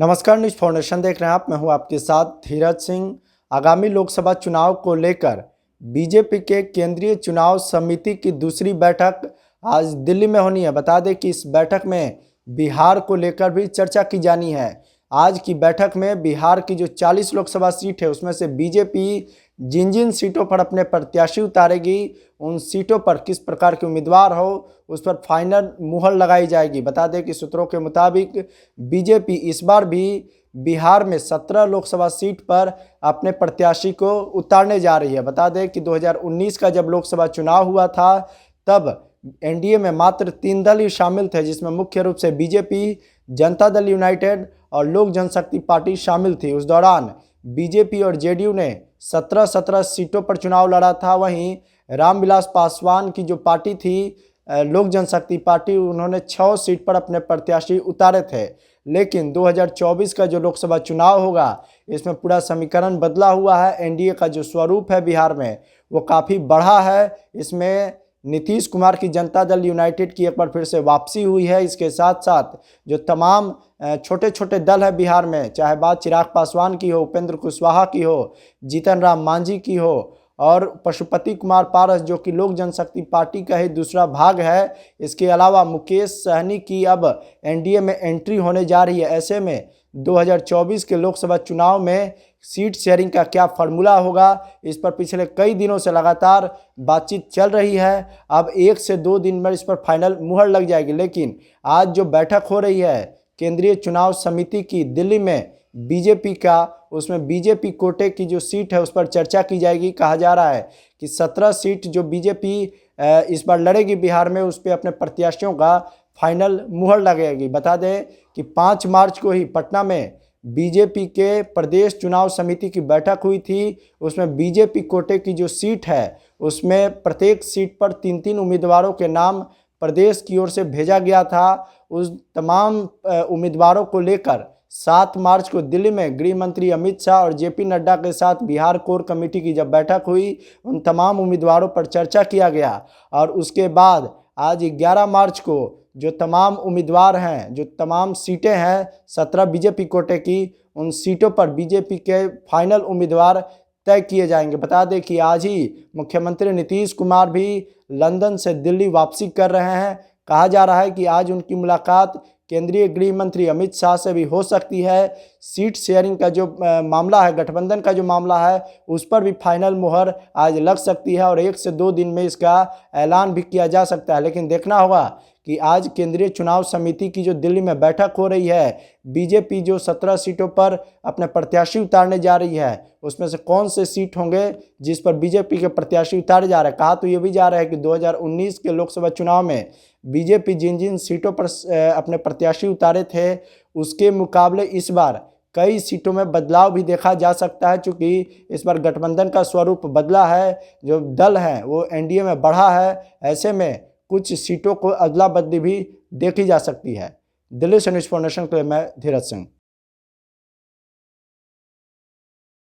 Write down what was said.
नमस्कार, news foundation देख रहे हैं आप। मैं हूं आपके साथ धीरज सिंह। आगामी लोकसभा चुनाव को लेकर बीजेपी के केंद्रीय चुनाव समिति की दूसरी बैठक आज दिल्ली में होनी है। बता दें कि इस बैठक में बिहार को लेकर भी चर्चा की जानी है। आज की बैठक में बिहार की जो 40 लोकसभा सीट है उसमें से बीजेपी जिन जिन सीटों पर अपने प्रत्याशी उतारेगी, उन सीटों पर किस प्रकार के उम्मीदवार हो उस पर फाइनल मुहर लगाई जाएगी। बता दें कि सूत्रों के मुताबिक बीजेपी इस बार भी बिहार में 17 लोकसभा सीट पर अपने प्रत्याशी को उतारने जा रही है। बता दें कि 2019 का जब लोकसभा चुनाव हुआ था तब एनडीए में मात्र 3 दल ही शामिल थे, जिसमें मुख्य रूप से बीजेपी, जनता दल यूनाइटेड और लोक जनशक्ति पार्टी शामिल थी। उस दौरान बीजेपी और जेडीयू ने 17 सीटों पर चुनाव लड़ा था। वहीं रामविलास पासवान की जो पार्टी थी, लोक जनशक्ति पार्टी, उन्होंने 6 सीट पर अपने प्रत्याशी उतारे थे। लेकिन 2024 का जो लोकसभा चुनाव होगा इसमें पूरा समीकरण बदला हुआ है। एनडीए का जो स्वरूप है बिहार में वो काफ़ी बढ़ा है। इसमें नीतीश कुमार की जनता दल यूनाइटेड की एक बार फिर से वापसी हुई है। इसके साथ साथ जो तमाम छोटे छोटे दल है बिहार में, चाहे बात चिराग पासवान की हो, उपेंद्र कुशवाहा की हो, जीतन राम मांझी की हो और पशुपति कुमार पारस जो कि लोक जनशक्ति पार्टी का ही दूसरा भाग है, इसके अलावा मुकेश सहनी की अब एनडीए में एंट्री होने जा रही है। ऐसे में 2024 के लोकसभा चुनाव में सीट शेयरिंग का क्या फार्मूला होगा, इस पर पिछले कई दिनों से लगातार बातचीत चल रही है। अब 1 से 2 दिन में इस पर फाइनल मुहर लग जाएगी। लेकिन आज जो बैठक हो रही है केंद्रीय चुनाव समिति की दिल्ली में बीजेपी का, उसमें बीजेपी कोटे की जो सीट है उस पर चर्चा की जाएगी। कहा जा रहा है कि 17 सीट जो बीजेपी इस बार लड़ेगी बिहार में, उस पर अपने प्रत्याशियों का फाइनल मुहर लगेगी। बता दें कि 5 मार्च को ही पटना में बीजेपी के प्रदेश चुनाव समिति की बैठक हुई थी। उसमें बीजेपी कोटे की जो सीट है उसमें प्रत्येक सीट पर 3-3 उम्मीदवारों के नाम प्रदेश की ओर से भेजा गया था। उस तमाम उम्मीदवारों को लेकर 7 मार्च को दिल्ली में गृह मंत्री अमित शाह और जेपी नड्डा के साथ बिहार कोर कमेटी की जब बैठक हुई, उन तमाम उम्मीदवारों पर चर्चा किया गया। और उसके बाद आज 11 मार्च को जो तमाम उम्मीदवार हैं, जो तमाम सीटें हैं 17 बीजेपी कोटे की, उन सीटों पर बीजेपी के फाइनल उम्मीदवार तय किए जाएंगे। बता दें कि आज ही मुख्यमंत्री नीतीश कुमार भी लंदन से दिल्ली वापसी कर रहे हैं। कहा जा रहा है कि आज उनकी मुलाकात केंद्रीय गृह मंत्री अमित शाह से भी हो सकती है। सीट शेयरिंग का जो मामला है, गठबंधन का जो मामला है, उस पर भी फाइनल मुहर आज लग सकती है और 1 से 2 दिन में इसका ऐलान भी किया जा सकता है। लेकिन देखना होगा कि आज केंद्रीय चुनाव समिति की जो दिल्ली में बैठक हो रही है, बीजेपी जो 17 सीटों पर अपने प्रत्याशी उतारने जा रही है, उसमें से कौन से सीट होंगे जिस पर बीजेपी के प्रत्याशी उतारे जा रहे हैं। कहा तो ये भी जा रहा है कि 2019 के लोकसभा चुनाव में बीजेपी जिन जिन सीटों पर अपने प्रत्याशी उतारे थे उसके मुकाबले इस बार कई सीटों में बदलाव भी देखा जा सकता है। चूँकि इस बार गठबंधन का स्वरूप बदला है, जो दल है वो एनडीए में बढ़ा है। ऐसे में कुछ सीटों को अदला बदली भी देखी जा सकती है। दिल्ली से न्यूज़ फाउंडेशन के लिए मैं धीरज सिंह।